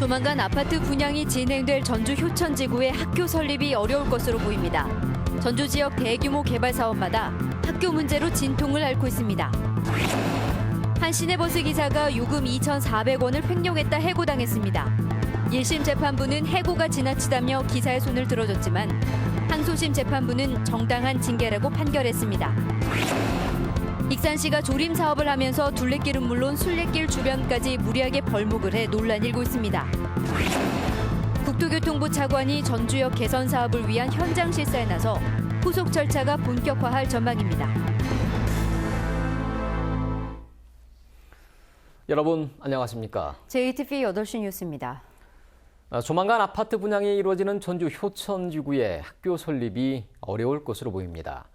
조만간 아파트 분양이 진행될 전주 효천지구의 학교 설립이 어려울 것으로 보입니다. 전주 지역 대규모 개발 사업마다 학교 문제로 진통을 앓고 있습니다. 한 시내버스 기사가 요금 2,400원을 횡령했다 해고당했습니다. 1심 재판부는 해고가 지나치다며 기사의 손을 들어줬지만 항소심 재판부는 정당한 징계라고 판결했습니다. 익산시가 조림 사업을 하면서 둘레길은 물론 순례길 주변까지 무리하게 벌목을 해 논란이 일고 있습니다. 국토교통부 차관이 전주역 개선 사업을 위한 현장 실사에 나서 후속 절차가 본격화할 전망입니다. 여러분 안녕하십니까? JTV 8시 뉴스입니다. 조만간 아파트 분양이 이루어지는 전주 효천지구의 학교 설립이 어려울 것으로 보입니다.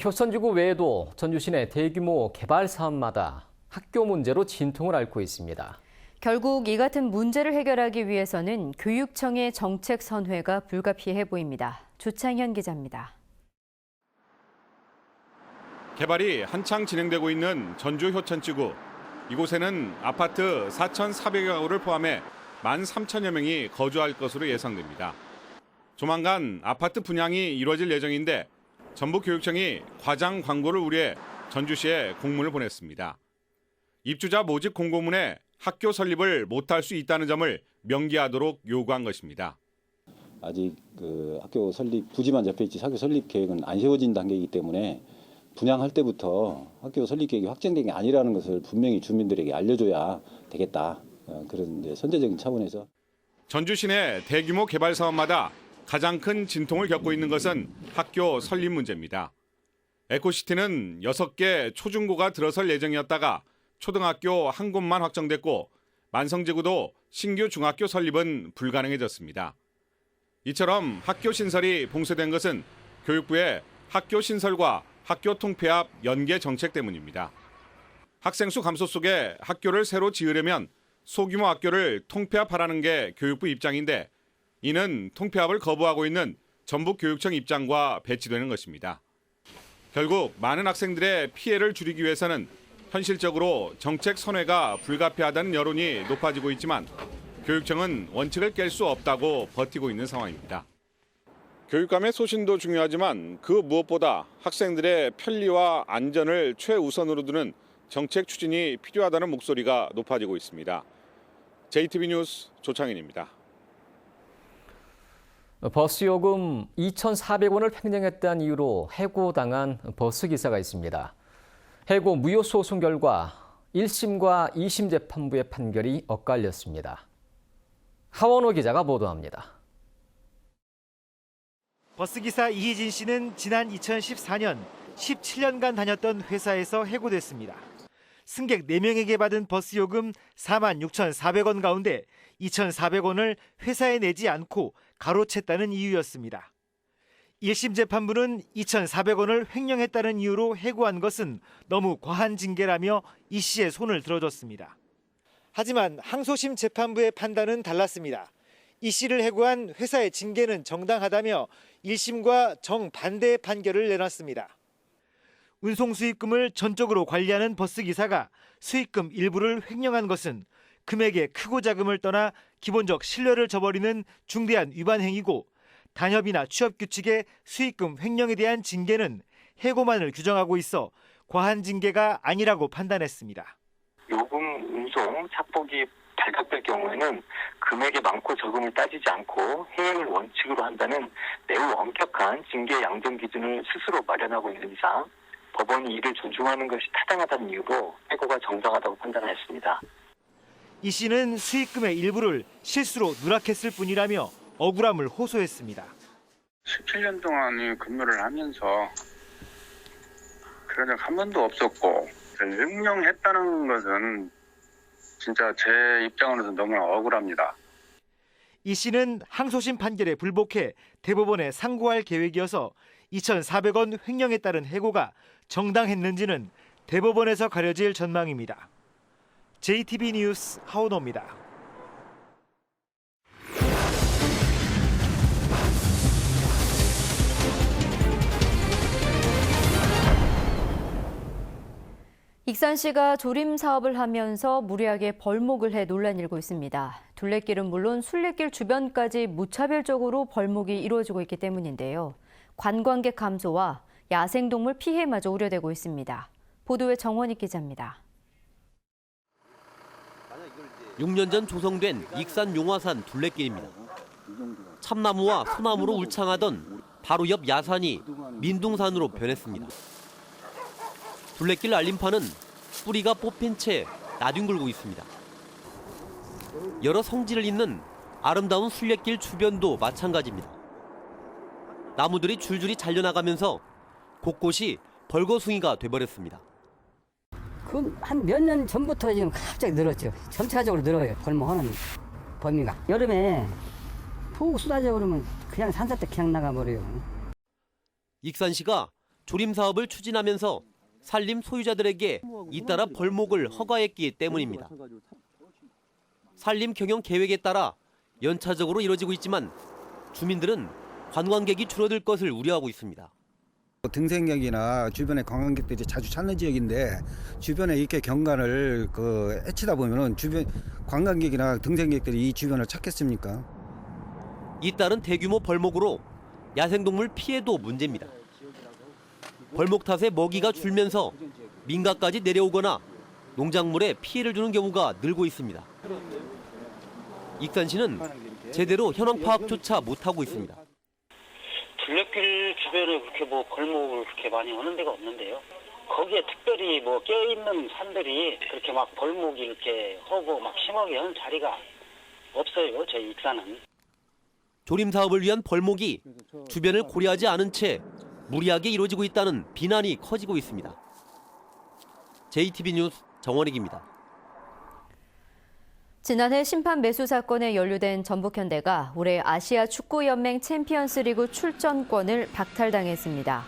효천지구 외에도 전주 시내 대규모 개발 사업마다 학교 문제로 진통을 앓고 있습니다. 결국 이 같은 문제를 해결하기 위해서는 교육청의 정책 선회가 불가피해 보입니다. 조창현 기자입니다. 개발이 한창 진행되고 있는 전주 효천지구. 이곳에는 아파트 4,400여 가구를 포함해 13,000여 명이 거주할 것으로 예상됩니다. 조만간 아파트 분양이 이루어질 예정인데 전북교육청이 과장 광고를 우려해 전주시에 공문을 보냈습니다. 입주자 모집 공고문에 학교 설립을 못할 수 있다는 점을 명기하도록 요구한 것입니다. 아직 학교 설립 부지만 잡혀있지 학교 설립 계획은 안 세워진 단계이기 때문에 분양할 때부터 학교 설립 계획이 확정된 게 아니라는 것을 분명히 주민들에게 알려줘야 되겠다. 그런 선제적인 차원에서. 전주 시내 대규모 개발 사업마다 가장 큰 진통을 겪고 있는 것은 학교 설립 문제입니다. 에코시티는 6개 초중고가 들어설 예정이었다가 초등학교 한 곳만 확정됐고 만성지구도 신규 중학교 설립은 불가능해졌습니다. 이처럼 학교 신설이 봉쇄된 것은 교육부의 학교 신설과 학교 통폐합 연계 정책 때문입니다. 학생 수 감소 속에 학교를 새로 지으려면 소규모 학교를 통폐합하라는 게 교육부 입장인데 이는 통폐합을 거부하고 있는 전북교육청 입장과 배치되는 것입니다. 결국 많은 학생들의 피해를 줄이기 위해서는 현실적으로 정책 선회가 불가피하다는 여론이 높아지고 있지만 교육청은 원칙을 깰 수 없다고 버티고 있는 상황입니다. 교육감의 소신도 중요하지만 그 무엇보다 학생들의 편리와 안전을 최우선으로 두는 정책 추진이 필요하다는 목소리가 높아지고 있습니다. JTB 뉴스 조창현입니다. 버스 요금 2,400원을 횡령했다는 이유로 해고당한 버스기사가 있습니다. 해고 무효 소송 결과 1심과 2심 재판부의 판결이 엇갈렸습니다. 하원호 기자가 보도합니다. 버스기사 이희진 씨는 지난 2014년 17년간 다녔던 회사에서 해고됐습니다. 승객 4명에게 받은 버스 요금 46,400원 가운데 2,400원을 회사에 내지 않고 가로챘다는 이유였습니다. 1심 재판부는 2,400원을 횡령했다는 이유로 해고한 것은 너무 과한 징계라며 이 씨의 손을 들어줬습니다. 하지만 항소심 재판부의 판단은 달랐습니다. 이 씨를 해고한 회사의 징계는 정당하다며 1심과 정반대의 판결을 내놨습니다. 운송 수익금을 전적으로 관리하는 버스기사가 수익금 일부를 횡령한 것은 금액의 크고 작음을 떠나 기본적 신뢰를 저버리는 중대한 위반 행위고 단협이나 취업규칙의 수익금 횡령에 대한 징계는 해고만을 규정하고 있어 과한 징계가 아니라고 판단했습니다. 요금 운송 착복이 발각될 경우에는 금액의 많고 적음을 따지지 않고 해액을 원칙으로 한다는 매우 엄격한 징계 양정 기준을 스스로 마련하고 있는 이상 법원이 이를 존중하는 것이 타당하다는 이유로 해고가 정당하다고 판단했습니다. 이 씨는 수익금의 일부를 실수로 누락했을 뿐이라며 억울함을 호소했습니다. 17년 동안 근무를 하면서 그런 적 한 번도 없었고 횡령했다는 것은 진짜 제 입장으로서 너무 억울합니다. 이 씨는 항소심 판결에 불복해 대법원에 상고할 계획이어서 2,400원 횡령에 따른 해고가 정당했는지는 대법원에서 가려질 전망입니다. JTB 뉴스 하원호입니다. 익산시가 조림 사업을 하면서 무리하게 벌목을 해 논란이 일고 있습니다. 둘레길은 물론 순례길 주변까지 무차별적으로 벌목이 이루어지고 있기 때문인데요. 관광객 감소와 야생동물 피해마저 우려되고 있습니다. 보도에 정원익 기자입니다. 6년 전 조성된 익산 용화산 둘레길입니다. 참나무와 소나무로 울창하던 바로 옆 야산이 민둥산으로 변했습니다. 둘레길 알림판은 뿌리가 뽑힌 채 나뒹굴고 있습니다. 여러 성질을 잇는 아름다운 순례길 주변도 마찬가지입니다. 나무들이 줄줄이 잘려나가면서 곳곳이 벌거숭이가 돼버렸습니다. 한 몇 년 전부터 지금 갑자기 늘었죠. 점차적으로 늘어요. 벌목하는 범위가. 여름에 푹 쏟아져 버리면 그냥 산사태 그냥 나가버려요. 익산시가 조림 사업을 추진하면서 산림 소유자들에게 잇따라 벌목을 허가했기 때문입니다. 산림 경영 계획에 따라 연차적으로 이뤄지고 있지만 주민들은 관광객이 줄어들 것을 우려하고 있습니다. 등산객이나 주변에 관광객들이 자주 찾는 지역인데 주변에 이렇게 경관을 해치다 보면은 주변 관광객이나 등산객들이 이 주변을 찾겠습니까? 잇따른 대규모 벌목으로 야생동물 피해도 문제입니다. 벌목 탓에 먹이가 줄면서 민가까지 내려오거나 농작물에 피해를 주는 경우가 늘고 있습니다. 익산시는 제대로 현황 파악조차 못하고 있습니다. 둘레길 주변에 그렇게 벌목을 그렇게 많이 오는 데가 없는데요. 거기에 특별히 껴있는 산들이 그렇게 막 벌목이 이렇게 하고 막 심하게 하는 자리가 없어요. 저희 익산은. 조림 사업을 위한 벌목이 주변을 고려하지 않은 채 무리하게 이루어지고 있다는 비난이 커지고 있습니다. JTB 뉴스 정원익입니다. 지난해 심판 매수 사건에 연루된 전북현대가 올해 아시아 축구연맹 챔피언스리그 출전권을 박탈당했습니다.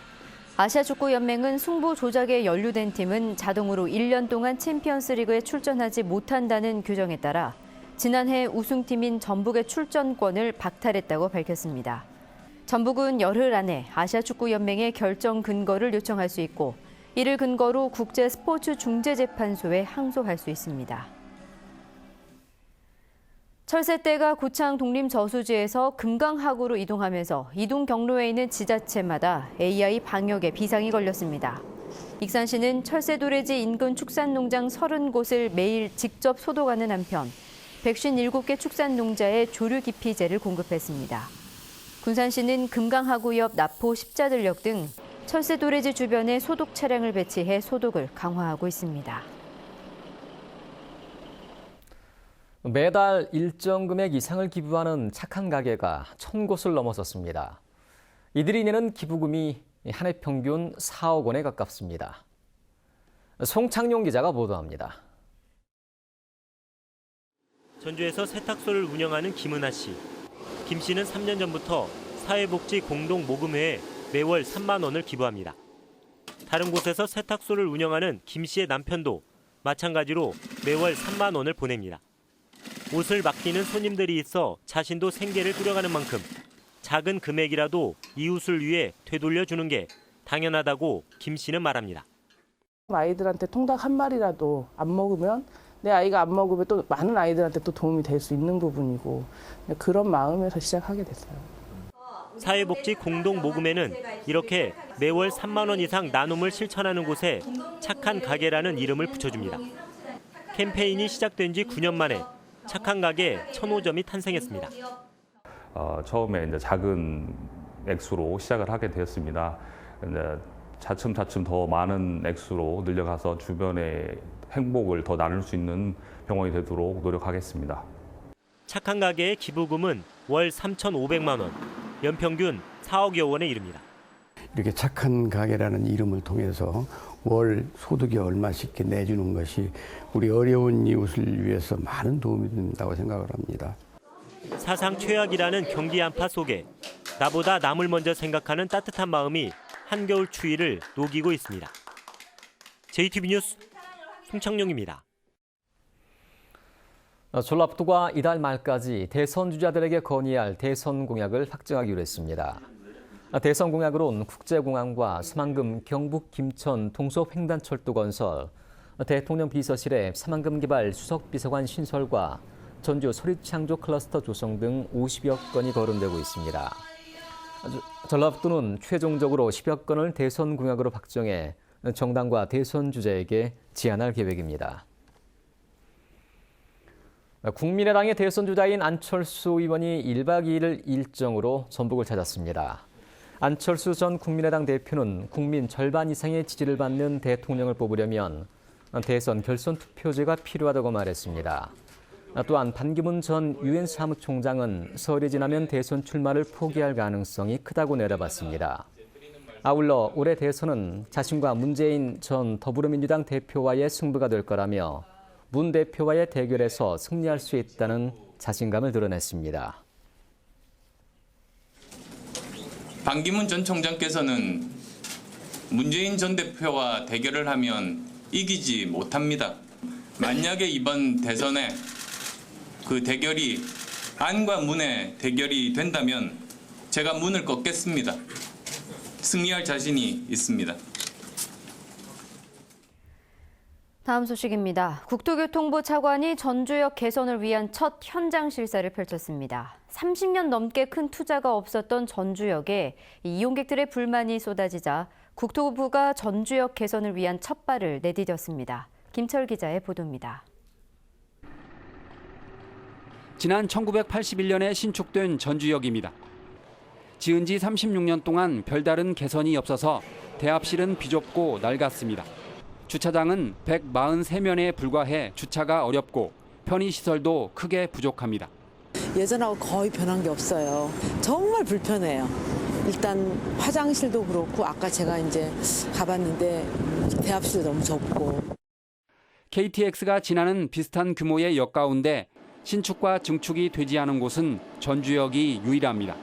아시아 축구연맹은 승부 조작에 연루된 팀은 자동으로 1년 동안 챔피언스리그에 출전하지 못한다는 규정에 따라 지난해 우승팀인 전북의 출전권을 박탈했다고 밝혔습니다. 전북은 열흘 안에 아시아 축구연맹의 결정 근거를 요청할 수 있고 이를 근거로 국제스포츠중재재판소에 항소할 수 있습니다. 철새떼가 고창 독림저수지에서 금강하구로 이동하면서 이동 경로에 있는 지자체마다 AI 방역에 비상이 걸렸습니다. 익산시는 철새도래지 인근 축산농장 30곳을 매일 직접 소독하는 한편 157개 축산농자에 조류기피제를 공급했습니다. 군산시는 금강하구 옆 나포 십자들역 등 철새도래지 주변에 소독 차량을 배치해 소독을 강화하고 있습니다. 매달 일정 금액 이상을 기부하는 착한 가게가 1,000곳을 넘어섰습니다. 이들이 내는 기부금이 한 해 평균 4억 원에 가깝습니다. 송창용 기자가 보도합니다. 전주에서 세탁소를 운영하는 김은하 씨. 김 씨는 3년 전부터 사회복지 공동 모금회에 매월 3만 원을 기부합니다. 다른 곳에서 세탁소를 운영하는 김 씨의 남편도 마찬가지로 매월 3만 원을 보냅니다. 옷을 맡기는 손님들이 있어 자신도 생계를 꾸려가는 만큼 작은 금액이라도 이웃을 위해 되돌려주는 게 당연하다고 김 씨는 말합니다. 아이들한테 통닭 한 마리라도 안 먹으면 내 아이가 안 먹으면 또 많은 아이들한테 또 도움이 될 수 있는 부분이고 그런 마음에서 시작하게 됐어요. 사회복지 공동 모금회는 이렇게 매월 3만 원 이상 나눔을 실천하는 곳에 착한 가게라는 이름을 붙여줍니다. 캠페인이 시작된 지 9년 만에 착한 가게 1,005점이 탄생했습니다. 처음에 이제 작은 액수로 시작을 하게 되었습니다. 이제 차츰차츰 더 많은 액수로 늘려가서 주변의 행복을 더 나눌 수 있는 병원이 되도록 노력하겠습니다. 착한 가게의 기부금은 월 3,500만 원, 연평균 4억여 원에 이릅니다. 이렇게 착한 가게라는 이름을 통해서 월 소득이 얼마씩 내주는 것이 우리 어려운 이웃을 위해서 많은 도움이 된다고 생각을 합니다. 사상 최악이라는 경기 한파 속에 나보다 남을 먼저 생각하는 따뜻한 마음이 한겨울 추위를 녹이고 있습니다. JTB 뉴스 송창용입니다. 전라북도가 이달 말까지 대선 주자들에게 건의할 대선 공약을 확정하기로 했습니다. 대선 공약으로는 국제공항과 새만금, 경북 김천, 동서횡단철도 건설, 대통령 비서실의 새만금 개발 수석 비서관 신설과 전주 소립창조 클러스터 조성 등 50여 건이 거론되고 있습니다. 전라북도는 최종적으로 10여 건을 대선 공약으로 확정해 정당과 대선 주자에게 제안할 계획입니다. 국민의당의 대선 주자인 안철수 의원이 1박 2일 일정으로 전북을 찾았습니다. 안철수 전 국민의당 대표는 국민 절반 이상의 지지를 받는 대통령을 뽑으려면 대선 결선 투표제가 필요하다고 말했습니다. 또한 반기문 전 유엔 사무총장은 설이 지나면 대선 출마를 포기할 가능성이 크다고 내다봤습니다. 아울러 올해 대선은 자신과 문재인 전 더불어민주당 대표와의 승부가 될 거라며 문 대표와의 대결에서 승리할 수 있다는 자신감을 드러냈습니다. 반기문 전 총장께서는 문재인 전 대표와 대결을 하면 이기지 못합니다. 만약에 이번 대선에 그 대결이 안과 문의 대결이 된다면 제가 문을 꺾겠습니다. 승리할 자신이 있습니다. 다음 소식입니다. 국토교통부 차관이 전주역 개선을 위한 첫 현장 실사를 펼쳤습니다. 30년 넘게 큰 투자가 없었던 전주역에 이용객들의 불만이 쏟아지자 국토부가 전주역 개선을 위한 첫 발을 내디뎠습니다. 김철 기자의 보도입니다. 지난 1981년에 신축된 전주역입니다. 지은 지 36년 동안 별다른 개선이 없어서 대합실은 비좁고 낡았습니다. 주차장은 143면에 불과해 주차가 어렵고 편의시설도 크게 부족합니다. 예전하고 거의 변한 게 없어요. 정말 불편해요. 일단 화장실도 그렇고 아까 제가 이제 가봤는데 대합실도 너무 좁고. KTX가 지나는 비슷한 규모의 역 가운데 신축과 증축이 되지 않은 곳은 전주역이 유일합니다.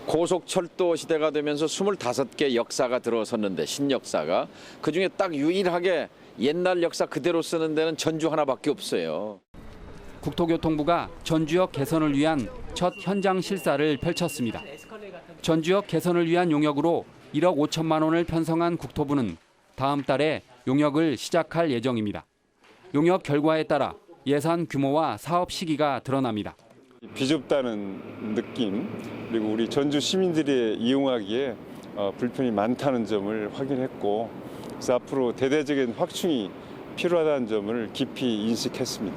고속철도 시대가 되면서 25개 역사가 들어섰는데 신역사가 그중에 딱 유일하게 옛날 역사 그대로 쓰는 데는 전주 하나밖에 없어요. 국토교통부가 전주역 개선을 위한 첫 현장 실사를 펼쳤습니다. 전주역 개선을 위한 용역으로 1억 5천만 원을 편성한 국토부는 다음 달에 용역을 시작할 예정입니다. 용역 결과에 따라 예산 규모와 사업 시기가 드러납니다. 비좁다는 느낌, 그리고 우리 전주 시민들이 이용하기에 불편이 많다는 점을 확인했고, 그래서 앞으로 대대적인 확충이 필요하다는 점을 깊이 인식했습니다.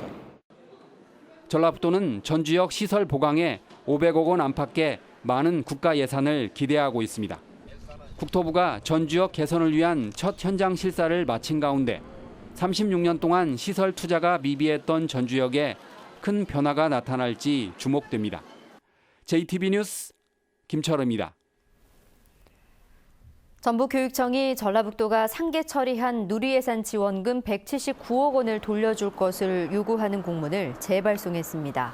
전라북도는 전주역 시설 보강에 500억 원 안팎의 많은 국가 예산을 기대하고 있습니다. 국토부가 전주역 개선을 위한 첫 현장 실사를 마친 가운데 36년 동안 시설 투자가 미비했던 전주역에 큰 변화가 나타날지 주목됩니다. JTB 뉴스 김철우입니다. 전북교육청이 전라북도가 상계 처리한 누리예산 지원금 179억 원을 돌려줄 것을 요구하는 공문을 재발송했습니다.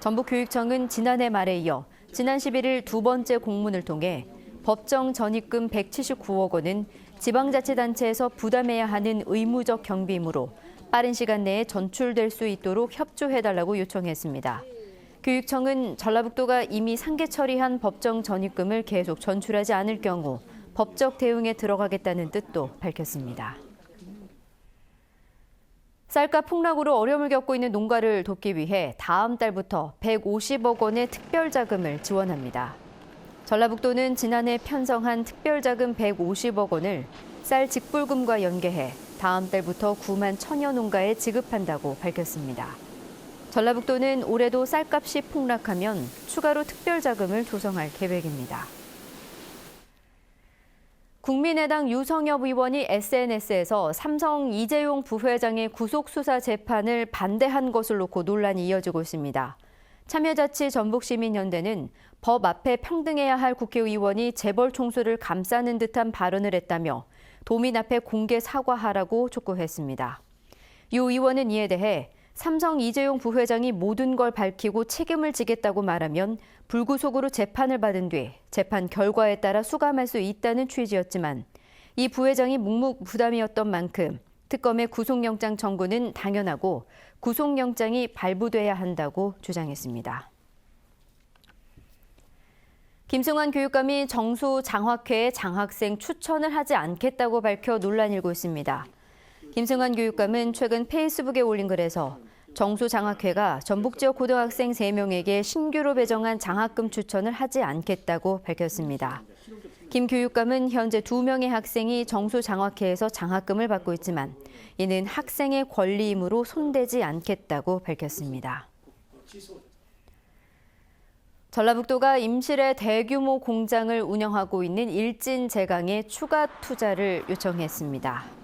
전북교육청은 지난해 말에 이어 지난 11일 두 번째 공문을 통해 법정 전입금 179억 원은 지방자치단체에서 부담해야 하는 의무적 경비이므로 빠른 시간 내에 전출될 수 있도록 협조해달라고 요청했습니다. 교육청은 전라북도가 이미 상계 처리한 법정 전입금을 계속 전출하지 않을 경우 법적 대응에 들어가겠다는 뜻도 밝혔습니다. 쌀값 폭락으로 어려움을 겪고 있는 농가를 돕기 위해 다음 달부터 150억 원의 특별자금을 지원합니다. 전라북도는 지난해 편성한 특별자금 150억 원을 쌀 직불금과 연계해 다음 달부터 9만 1,000여 농가에 지급한다고 밝혔습니다. 전라북도는 올해도 쌀값이 폭락하면 추가로 특별자금을 조성할 계획입니다. 국민의당 유성엽 의원이 SNS에서 삼성 이재용 부회장의 구속수사 재판을 반대한 것을 놓고 논란이 이어지고 있습니다. 참여자치 전북시민연대는 법 앞에 평등해야 할 국회의원이 재벌 총수를 감싸는 듯한 발언을 했다며 도민 앞에 공개 사과하라고 촉구했습니다. 유 의원은 이에 대해 삼성 이재용 부회장이 모든 걸 밝히고 책임을 지겠다고 말하면 불구속으로 재판을 받은 뒤 재판 결과에 따라 수감할 수 있다는 취지였지만 이 부회장이 묵묵부담이었던 만큼 특검의 구속영장 청구는 당연하고 구속영장이 발부돼야 한다고 주장했습니다. 김승환 교육감이 정수 장학회에 장학생 추천을 하지 않겠다고 밝혀 논란이 일고 있습니다. 김승환 교육감은 최근 페이스북에 올린 글에서 정수장학회가 전북 지역 고등학생 3명에게 신규로 배정한 장학금 추천을 하지 않겠다고 밝혔습니다. 김 교육감은 현재 2명의 학생이 정수장학회에서 장학금을 받고 있지만 이는 학생의 권리이므로 손대지 않겠다고 밝혔습니다. 전라북도가 임실에 대규모 공장을 운영하고 있는 일진제강에 추가 투자를 요청했습니다.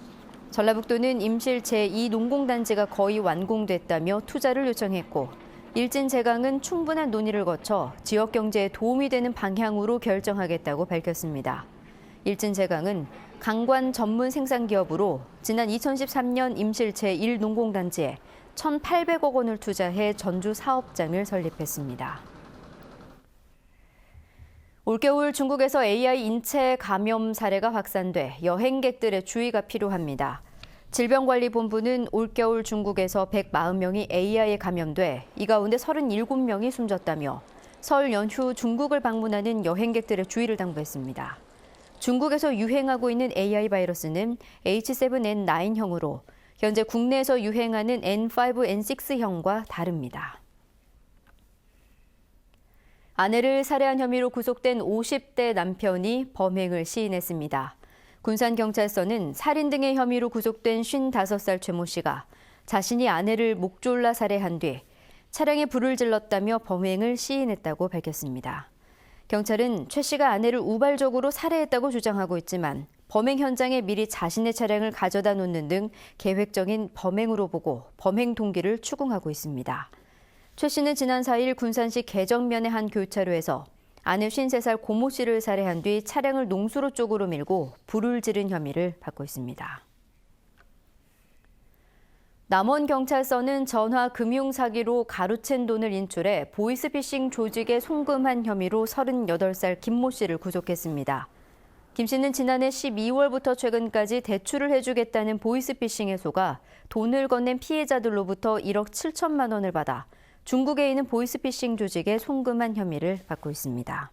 전라북도는 임실 제2농공단지가 거의 완공됐다며 투자를 요청했고 일진제강은 충분한 논의를 거쳐 지역 경제에 도움이 되는 방향으로 결정하겠다고 밝혔습니다. 일진제강은 강관 전문 생산기업으로 지난 2013년 임실 제1농공단지에 1,800억 원을 투자해 전주 사업장을 설립했습니다. 올겨울 중국에서 AI 인체 감염 사례가 확산돼 여행객들의 주의가 필요합니다. 질병관리본부는 올겨울 중국에서 140명이 AI에 감염돼 이 가운데 37명이 숨졌다며 설 연휴 중국을 방문하는 여행객들의 주의를 당부했습니다. 중국에서 유행하고 있는 AI 바이러스는 H7N9형으로 현재 국내에서 유행하는 N5N6형과 다릅니다. 아내를 살해한 혐의로 구속된 50대 남편이 범행을 시인했습니다. 군산경찰서는 살인 등의 혐의로 구속된 55살 최모 씨가 자신이 아내를 목 졸라 살해한 뒤 차량에 불을 질렀다며 범행을 시인했다고 밝혔습니다. 경찰은 최 씨가 아내를 우발적으로 살해했다고 주장하고 있지만 범행 현장에 미리 자신의 차량을 가져다 놓는 등 계획적인 범행으로 보고 범행 동기를 추궁하고 있습니다. 최 씨는 지난 4일 군산시 개정면의 한 교차로에서 아내 53살 고모 씨를 살해한 뒤 차량을 농수로 쪽으로 밀고 불을 지른 혐의를 받고 있습니다. 남원경찰서는 전화 금융 사기로 가로챈 돈을 인출해 보이스피싱 조직에 송금한 혐의로 38살 김모 씨를 구속했습니다. 김 씨는 지난해 12월부터 최근까지 대출을 해주겠다는 보이스피싱에 속아 돈을 건넨 피해자들로부터 1억 7천만 원을 받아 중국에 있는 보이스피싱 조직에 송금한 혐의를 받고 있습니다.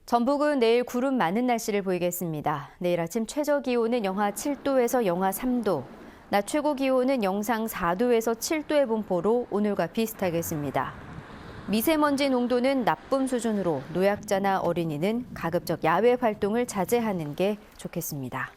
전북은 내일 구름 많은 날씨를 보이겠습니다. 내일 아침 최저 기온은 영하 7도에서 영하 3도, 낮 최고 기온은 영상 4도에서 7도의 분포로 오늘과 비슷하겠습니다. 미세먼지 농도는 나쁨 수준으로 노약자나 어린이는 가급적 야외 활동을 자제하는 게 좋겠습니다.